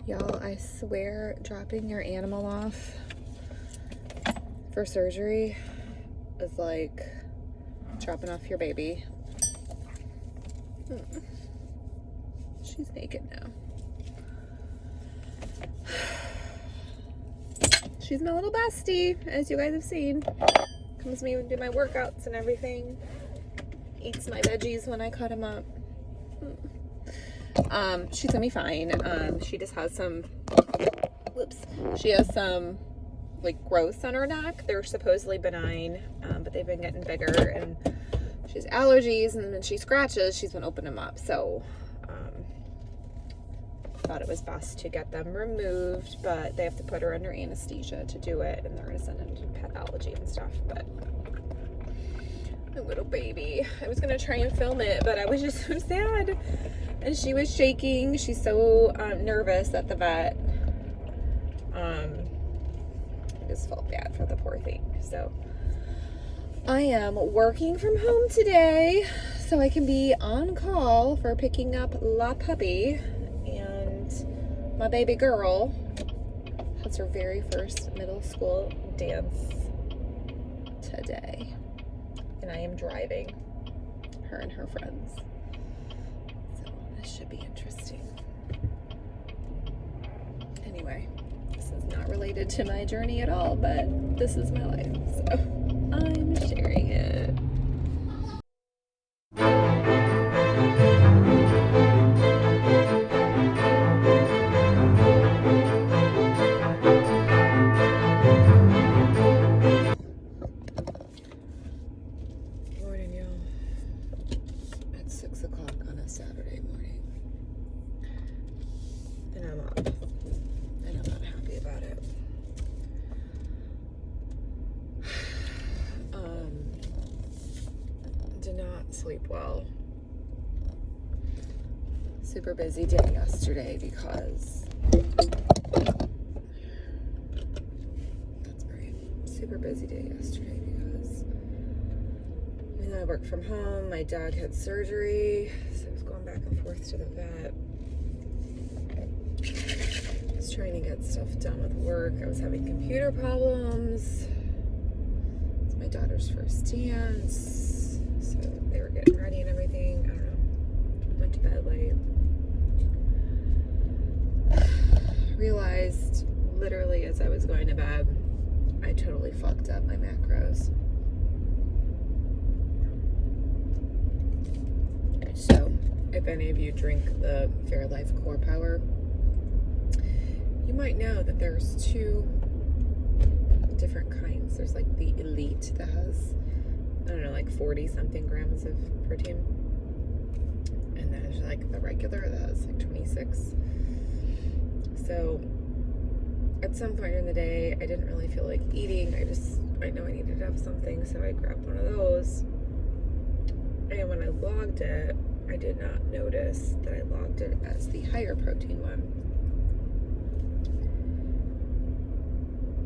Y'all, I swear dropping your animal off for surgery is like dropping off your baby. She's naked now. She's my little bestie, as you guys have seen. Comes to me and do my workouts and everything. Eats my veggies when I cut them up. She's gonna be fine. She just has some, she has some like growths on her neck. They're supposedly benign, but they've been getting bigger, and she has allergies, and when she scratches, she's been opening them up. So, thought it was best to get them removed, but they have to put her under anesthesia to do it, and they're gonna send her to pathology and stuff. But my little baby, I was gonna try and film it, but I was just so sad, and she was shaking. She's so nervous at the vet. I just felt bad for the poor thing. So I am working from home today so I can be on call for picking up La Puppy. My baby girl has her very first middle school dance today. And I am driving her and her friends. So this should be interesting. Anyway, this is not related to my journey at all, but this is my life. So I'm sharing it. Saturday morning, and I'm up, and I'm not happy about it. Did not sleep well. Super busy day yesterday because super busy day yesterday because even though I worked from home, my dad had surgery, so I was going back and forth to the vet. I was trying to get stuff done with work. I was having computer problems. It's my daughter's first dance, so they were getting ready and everything. I don't know. Went to bed late. Realized literally as I was going to bed, I totally fucked up my macros. So, if any of you drink the Fairlife Core Power, you might know that there's two different kinds. There's like the Elite that has, I don't know, like 40 something grams of protein. And then there's like the regular that has like 26. So, at some point in the day, I didn't really feel like eating. I know I needed to have something, so I grabbed one of those. And when I logged it, I did not notice that I logged it as the higher protein one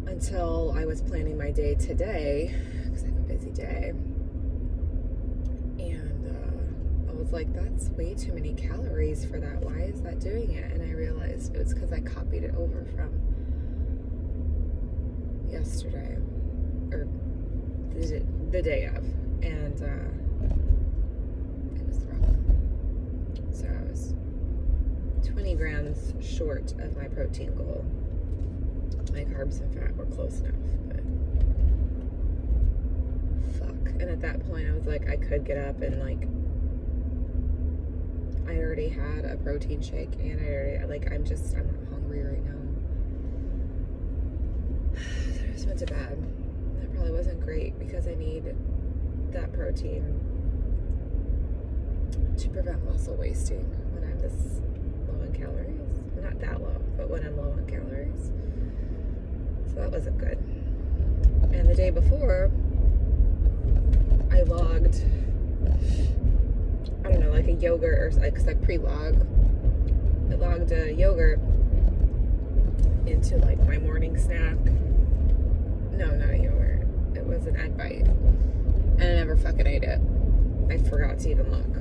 until I was planning my day today, because I have a busy day. And I was like, that's way too many calories for that. Why is that doing it? And I realized it was because I copied it over from yesterday, or the day of, and it was the wrong one. So I was 20 grams short of my protein goal. My carbs and fat were close enough, but fuck. And at that point I was like, I could get up and like, I already had a protein shake, and I'm not hungry right now. So I just went to bed. That probably wasn't great because I need that protein to prevent muscle wasting when I'm this low in calories. Not that low, but when I'm low in calories. So that wasn't good. And the day before, I logged, I don't know, like a yogurt or something, because I pre-log. I logged a yogurt into like my morning snack. No, not a yogurt. It was an egg bite. And I never fucking ate it. I forgot to even look.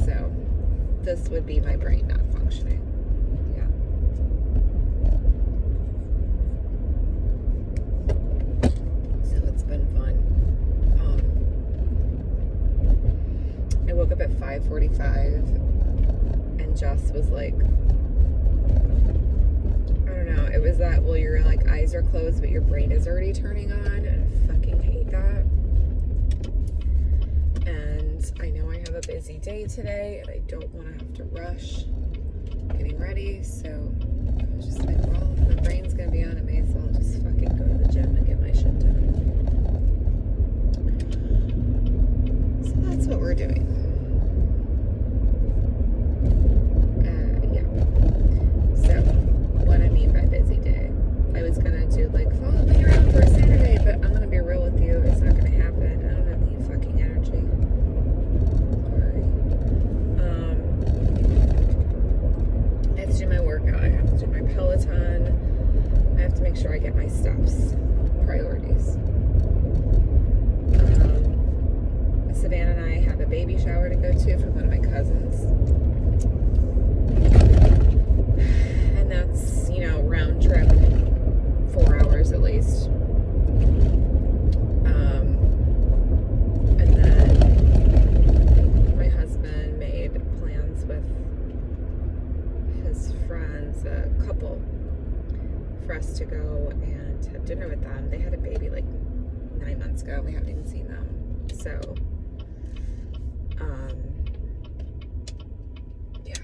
So, this would be my brain not functioning. functioning. Yeah. So it's been fun. I woke up at 5:45 and Jess was like, I don't know, it was that, well, your like eyes are closed but your brain is already turning on, and I fucking hate that. And I know I have a busy day today and I don't want to have to rush getting ready, so I was just like, well, if my brain's gonna be on, I may as well just fucking go to the gym and get my shit done. So that's what we're doing. Yeah. So, what I mean by busy day, I was gonna do like, follow me around for a Saturday, but I'm gonna be real with you, it's not gonna happen. I don't have any fucking energy. Sorry. I have to do my workout, I have to do my Peloton, I have to make sure I get my steps. Priorities. Savannah and I have a baby shower to go to from one of my cousins. And that's, you know, round trip, 4 hours at least. And then my husband made plans with his friends, a couple, for us to go and have dinner with them. They had a baby like 9 months ago. We haven't even seen them. So, yeah,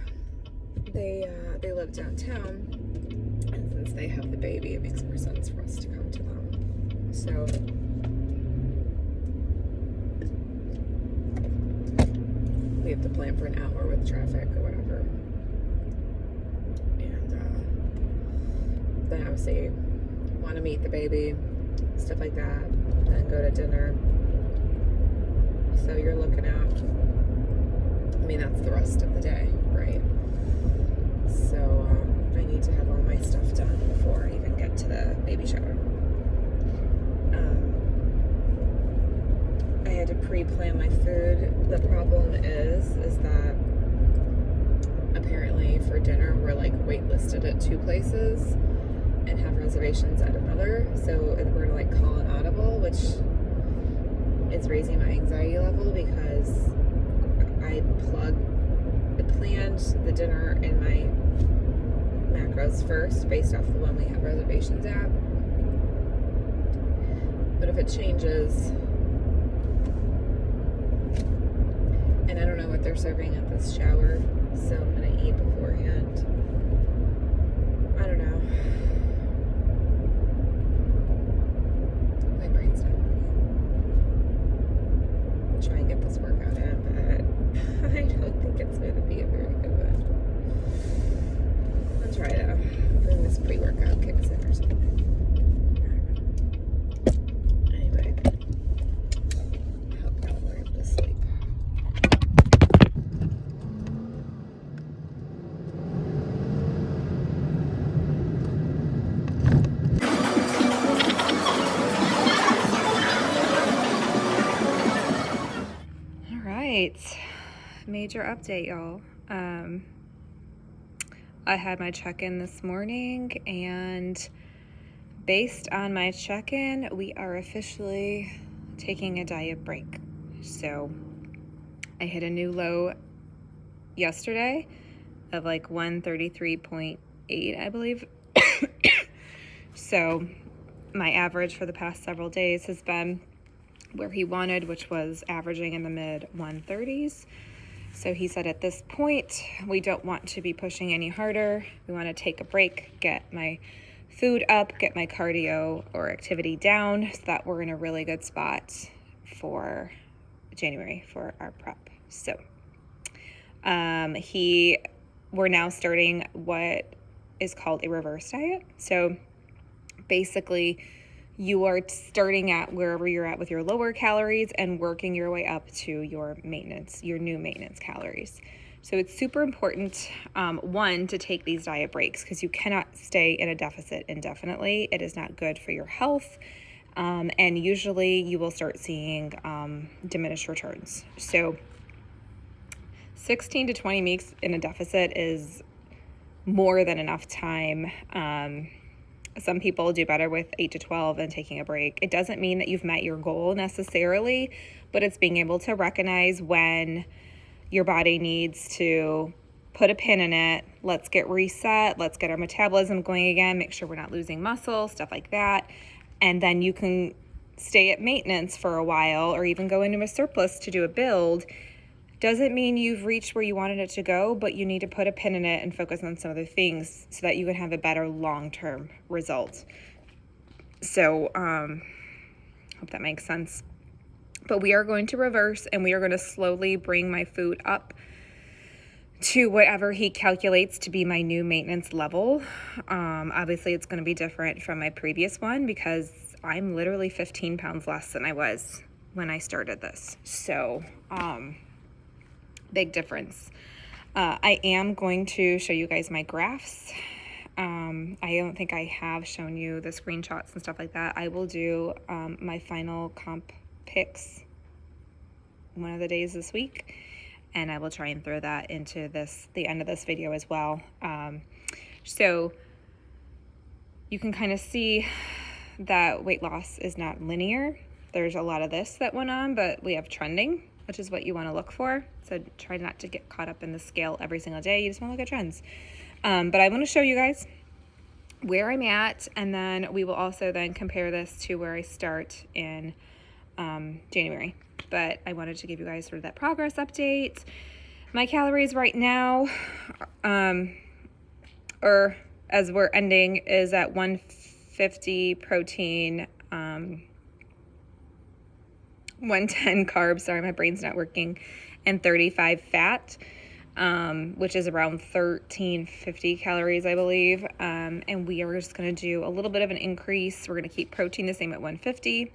they live downtown, and since they have the baby, it makes more sense for us to come to them. So, we have to plan for an hour with traffic or whatever, and then obviously want to meet the baby, stuff like that, then go to dinner. So you're looking at, I mean, that's the rest of the day, right? So I need to have all my stuff done before I even get to the baby shower. I had to pre-plan my food. The problem is that apparently for dinner we're like waitlisted at 2 places and have reservations at another. So we're gonna like call an audible, which is raising my anxiety level because I planned the dinner in my macros first based off the one we have reservations at. But if it changes, and I don't know what they're serving at this shower, so I'm gonna eat beforehand. I don't know. My brain's not working. I'll try and get this workout in, but I don't think it's going to be a very good one. I'll try to bring this pre-workout kicks in or something. Anyway, I hope that we're able to sleep. All right. Major update, y'all. I had my check-in this morning, and based on my check-in, we are officially taking a diet break. So I hit a new low yesterday of like 133.8, I believe. So my average for the past several days has been where he wanted, which was averaging in the mid 130s. So he said at this point, we don't want to be pushing any harder. We want to take a break, get my food up, get my cardio or activity down so that we're in a really good spot for January for our prep. So we're now starting what is called a reverse diet. So basically, you are starting at wherever you're at with your lower calories and working your way up to your maintenance, your new maintenance calories. So it's super important, one, to take these diet breaks because you cannot stay in a deficit indefinitely. It is not good for your health. And usually you will start seeing diminished returns. So 16 to 20 weeks in a deficit is more than enough time. Some people do better with 8 to 12 and taking a break. It doesn't mean that you've met your goal necessarily, but it's being able to recognize when your body needs to put a pin in it. Let's get reset. Let's get our metabolism going again. Make sure we're not losing muscle, stuff like that. And then you can stay at maintenance for a while or even go into a surplus to do a build. Doesn't mean you've reached where you wanted it to go, but you need to put a pin in it and focus on some other things so that you can have a better long-term result. So, hope that makes sense. But we are going to reverse, and we are going to slowly bring my food up to whatever he calculates to be my new maintenance level. Obviously, it's going to be different from my previous one because I'm literally 15 pounds less than I was when I started this. So, big difference. I am going to show you guys my graphs. I don't think I have shown you the screenshots and stuff like that. I will do my final comp pics one of the days this week, and I will try and throw that into the end of this video as well. So you can kind of see that weight loss is not linear. There's a lot of this that went on, but we have trending, which is what you want to look for. So try not to get caught up in the scale every single day. You just want to look at trends. But I want to show you guys where I'm at, and then we will also then compare this to where I start in January. But I wanted to give you guys sort of that progress update. My calories right now, or as we're ending, is at 150 protein, 110 carbs, sorry, my brain's not working, and 35 fat, which is around 1350 calories, I believe. And we are just going to do a little bit of an increase. We're going to keep protein the same at 150.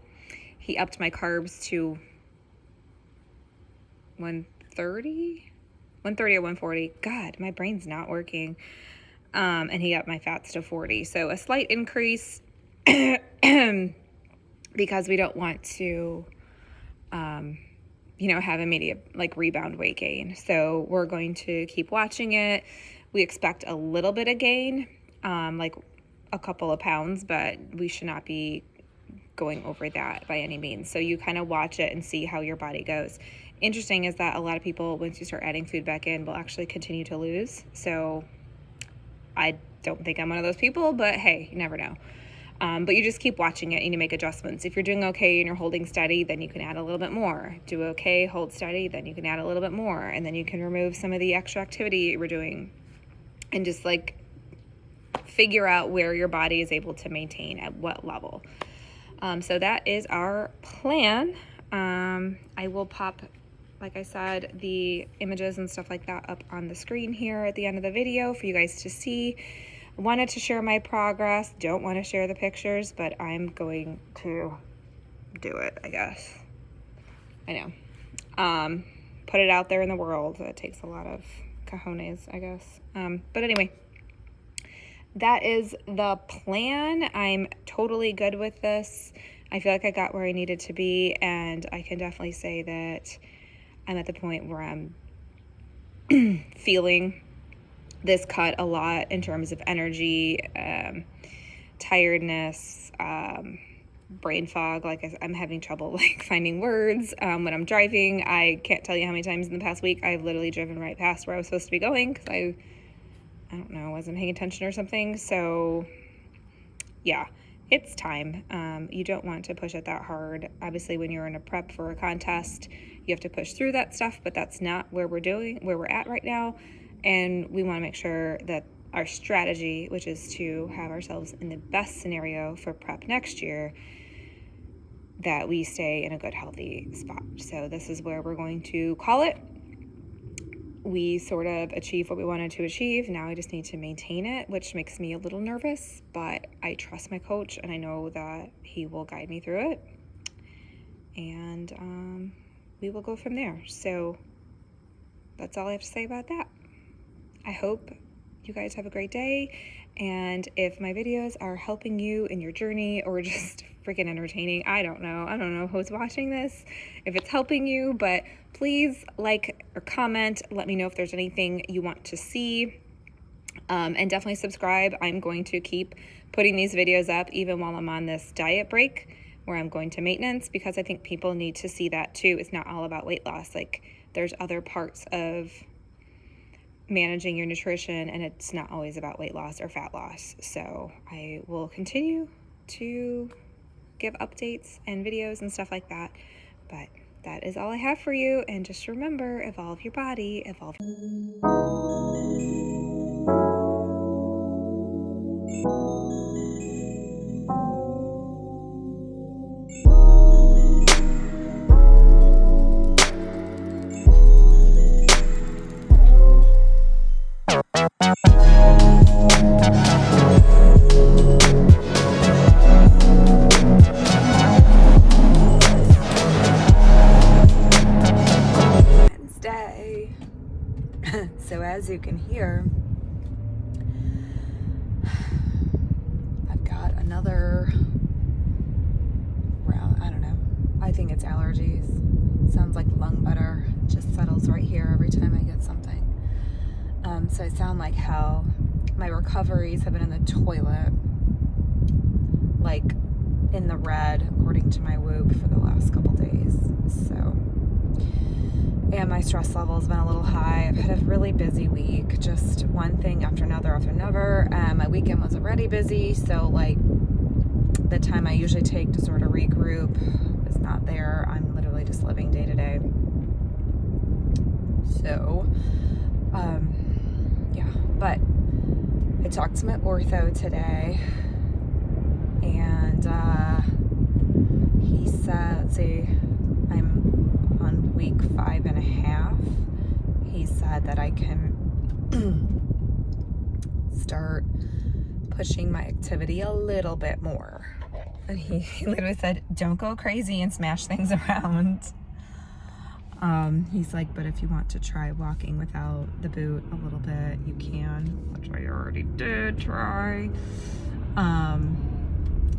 He upped my carbs to 130 or 140. God, my brain's not working. And he upped my fats to 40. So a slight increase because we don't want to, have immediate rebound weight gain. So we're going to keep watching it. We expect a little bit of gain, like a couple of pounds, but we should not be going over that by any means. So you kind of watch it and see how your body goes. Interesting is that a lot of people, once you start adding food back in, will actually continue to lose. So I don't think I'm one of those people, but hey, you never know. But you just keep watching it and you make adjustments. If you're doing okay and you're holding steady, then you can add a little bit more. Do okay, hold steady, then you can add a little bit more. And then you can remove some of the extra activity you were doing and just figure out where your body is able to maintain at what level. So that is our plan. I will pop, like I said, the images and stuff like that up on the screen here at the end of the video for you guys to see. Wanted to share my progress, don't want to share the pictures, but I'm going to do it, I guess. I know. Put it out there in the world. It takes a lot of cojones, I guess. But anyway, that is the plan. I'm totally good with this. I feel like I got where I needed to be, and I can definitely say that I'm at the point where I'm feeling this cut a lot in terms of energy, tiredness, brain fog. I'm having trouble finding words when I'm driving. I can't tell you how many times in the past week I've literally driven right past where I was supposed to be going because I don't know, wasn't paying attention or something. So yeah, it's time. You don't want to push it that hard. Obviously, when you're in a prep for a contest, you have to push through that stuff, but that's not where we're at right now. And we want to make sure that our strategy, which is to have ourselves in the best scenario for prep next year, that we stay in a good, healthy spot. So this is where we're going to call it. We sort of achieved what we wanted to achieve. Now I just need to maintain it, which makes me a little nervous, but I trust my coach and I know that he will guide me through it. And we will go from there. So that's all I have to say about that. I hope you guys have a great day, and if my videos are helping you in your journey or just freaking entertaining, I don't know who's watching this, if it's helping you, but please like or comment, let me know if there's anything you want to see. And definitely subscribe. I'm going to keep putting these videos up even while I'm on this diet break where I'm going to maintenance, because I think people need to see that too. It's not all about weight loss. Like, there's other parts of managing your nutrition, and it's not always about weight loss or fat loss. So I will continue to give updates and videos and stuff like that. But that is all I have for you. And just remember, evolve your body, evolve. Wednesday. So as you can hear, I've got another round. I don't know. I think it's allergies. Sounds like lung butter. It just settles right here every time I get something. So I sound like hell. My recoveries have been in the toilet, like in the red, according to my Whoop, for the last couple days. So, and my stress level has been a little high. I've had a really busy week, just one thing after another after another. My weekend was already busy, so like the time I usually take to sort of regroup is not there. I'm literally just living day to day. So, yeah, but I talked to my ortho today, and he said, let's see, I'm on week 5.5. He said that I can start pushing my activity a little bit more. And he literally said, don't go crazy and smash things around. He's like, but if you want to try walking without the boot a little bit, you can, which I already did try.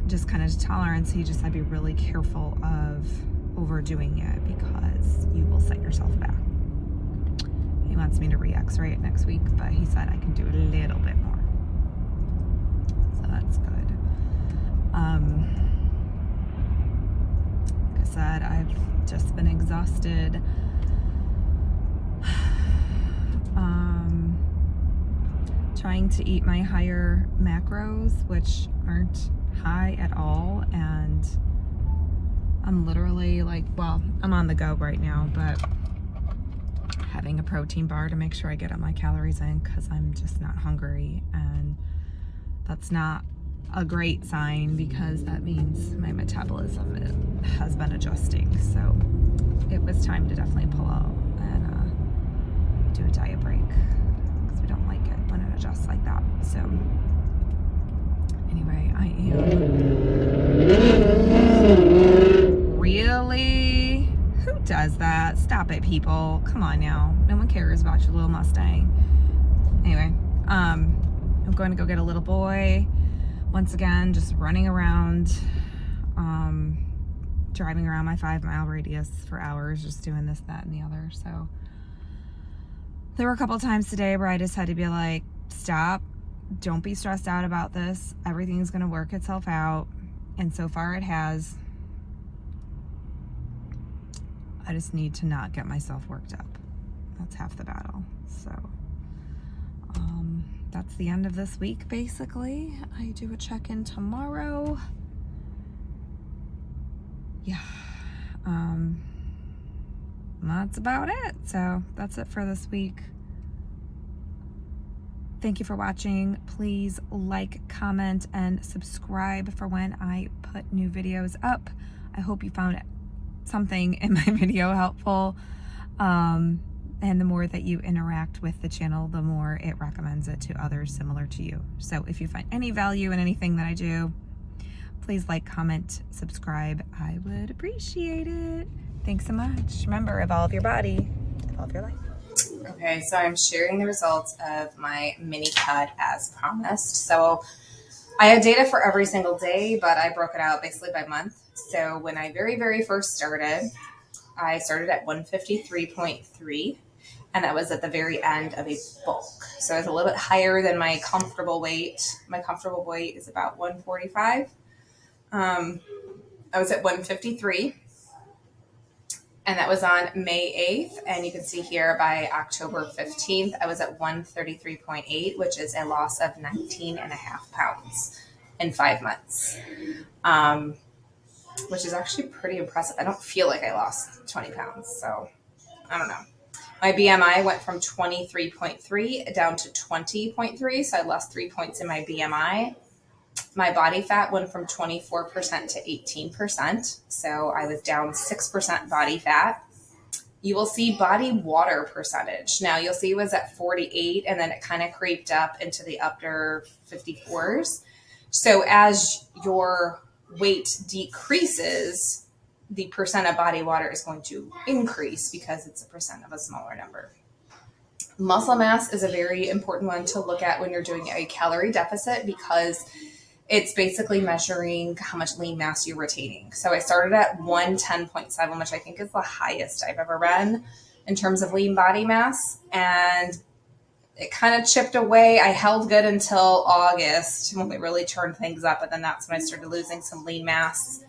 Just kind of tolerance. He just said, be really careful of overdoing it because you will set yourself back. He wants me to re-x-ray it next week, but he said I can do a little bit more. So that's good. Like I said, I've just been exhausted. Trying to eat my higher macros, which aren't high at all, and I'm literally like, well, I'm on the go right now, but having a protein bar to make sure I get all my calories in, because I'm just not hungry, and that's not a great sign because that means my metabolism has been adjusting. So it was time to definitely pull out and do a diet break, because we don't like it when it adjusts like that. So anyway, I am really, who does that? Stop it, people. Come on now. No one cares about your little Mustang. Anyway, I'm going to go get a little boy. Once again, just running around, driving around my 5-mile radius for hours, just doing this, that, and the other. So there were a couple times today where I just had to be like, stop, don't be stressed out about this. Everything's going to work itself out. And so far it has. I just need to not get myself worked up. That's half the battle. So that's the end of this week, basically. I do a check-in tomorrow. Yeah. That's about it. So that's it for this week. Thank you for watching. Please like, comment, and subscribe for when I put new videos up. I hope you found something in my video helpful. And the more that you interact with the channel, the more it recommends it to others similar to you. So if you find any value in anything that I do, please like, comment, subscribe. I would appreciate it. Thanks so much. Remember, evolve your body, evolve your life. Okay, so I'm sharing the results of my mini cut as promised. So I had data for every single day, but I broke it out basically by month. So when I very first started, I started at 153.3, and that was at the very end of a bulk. So I was a little bit higher than my comfortable weight. My comfortable weight is about 145. I was at 153, and that was on May 8th. And you can see here by October 15th, I was at 133.8, which is a loss of 19 and a half pounds in 5 months, which is actually pretty impressive. I don't feel like I lost 20 pounds, so I don't know. My BMI went from 23.3 down to 20.3, so I lost 3 points in my BMI. My body fat went from 24% to 18%, so I was down 6% body fat. You will see body water percentage. Now, you'll see it was at 48, and then it kind of creeped up into the upper 54s. So as your weight decreases, the percent of body water is going to increase because it's a percent of a smaller number. Muscle mass is a very important one to look at when you're doing a calorie deficit, because it's basically measuring how much lean mass you're retaining. So I started at 110.7, which I think is the highest I've ever been in terms of lean body mass. And it kind of chipped away. I held good until August when we really turned things up. But then that's when I started losing some lean mass.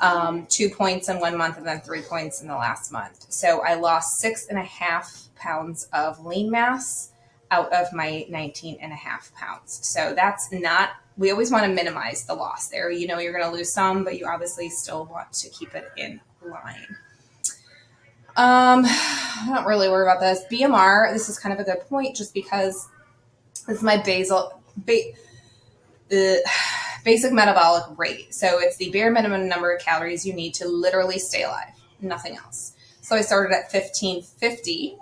2 points in 1 month and then 3 points in the last month. So I lost 6.5 pounds of lean mass out of my 19.5 pounds. So that's not, we always want to minimize the loss there. You know, you're going to lose some, but you obviously still want to keep it in line. I don't really worry about this. BMR, this is kind of a good point just because this is my basic metabolic rate. So it's the bare minimum number of calories you need to literally stay alive, nothing else. So I started at 1550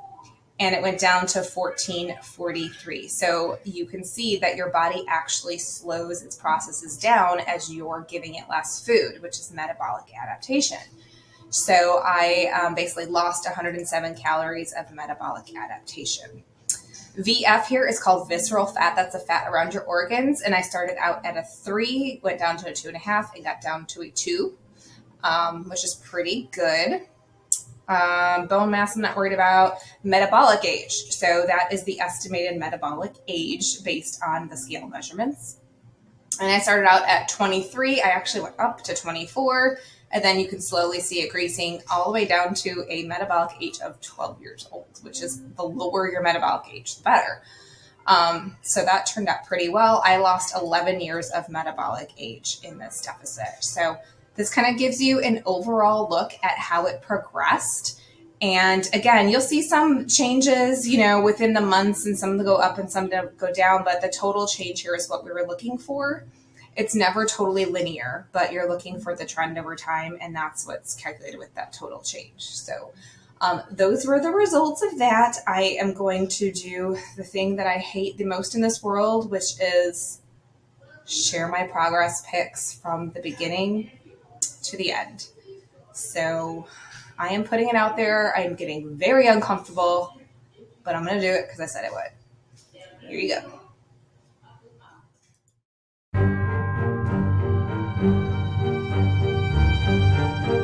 and it went down to 1443. So you can see that your body actually slows its processes down as you're giving it less food, which is metabolic adaptation. So I basically lost 107 calories of metabolic adaptation. VF here is called visceral fat. That's the fat around your organs. And I started out at a 3, went down to a 2.5, and got down to a 2, which is pretty good. Bone mass, I'm not worried about. Metabolic age. So that is the estimated metabolic age based on the scale measurements. And I started out at 23. I actually went up to 24. And then you can slowly see it greasing all the way down to a metabolic age of 12 years old, which is the lower your metabolic age, the better. So that turned out pretty well. I lost 11 years of metabolic age in this deficit. So this kind of gives you an overall look at how it progressed. And again, you'll see some changes, you know, within the months, and some go up and some go down, but the total change here is what we were looking for. It's never totally linear, but you're looking for the trend over time, and that's what's calculated with that total change. So those were the results of that. I am going to do the thing that I hate the most in this world, which is share my progress pics from the beginning to the end. So I am putting it out there. I am getting very uncomfortable, but I'm going to do it because I said I would. Here you go.